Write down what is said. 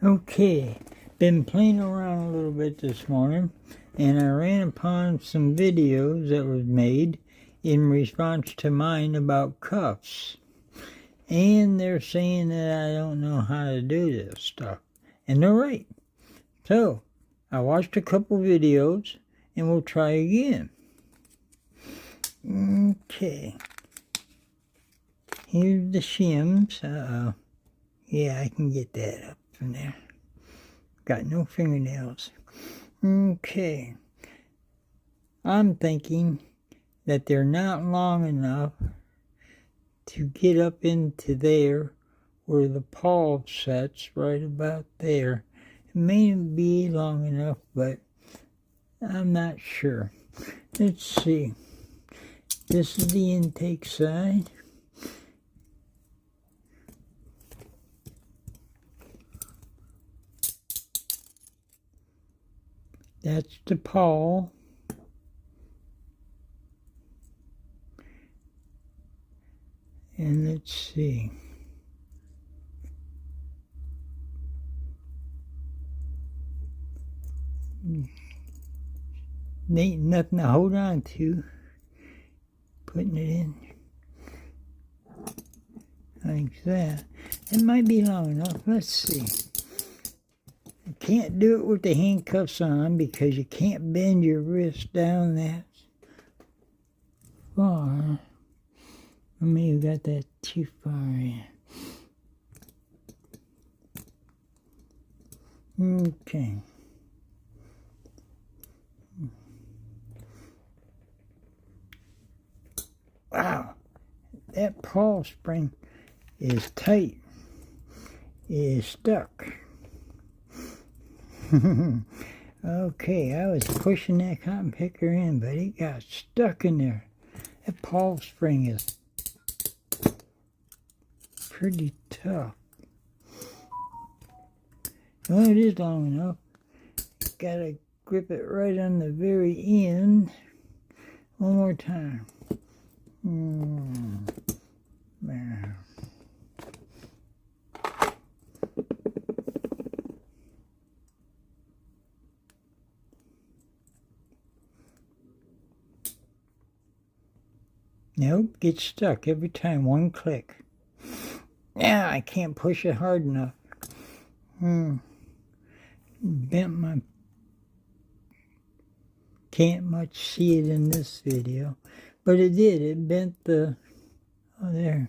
Okay, been playing around a little bit this morning, and I ran upon some videos that was made in response to mine about cuffs. And they're saying that I don't know how to do this stuff. And they're right. So, I watched a couple videos, and we'll try again. Okay. Here's the shims. Uh-oh. Yeah, I can get that up from there. Got no fingernails. Okay. I'm thinking that they're not long enough to get up into there where the paw sets, right about there. It may be long enough, but I'm not sure. Let's see. This is the intake side. That's the paw. And let's see. Ain't nothing to hold on to. Putting it in like that. It might be long enough. Let's see. I can't do it with the handcuffs on because you can't bend your wrist down that far. I may have got that too far in. Okay. Wow, that paw spring is tight. It is stuck. Okay, I was pushing that cotton picker in, but it got stuck in there. That paw spring is pretty tough. Well, it is long enough. Gotta grip it right on the very end. One more time. There. Nope, gets stuck every time, one click. Yeah, I can't push it hard enough. Bent my... Can't much see it in this video, but it did. It bent the... Oh, there.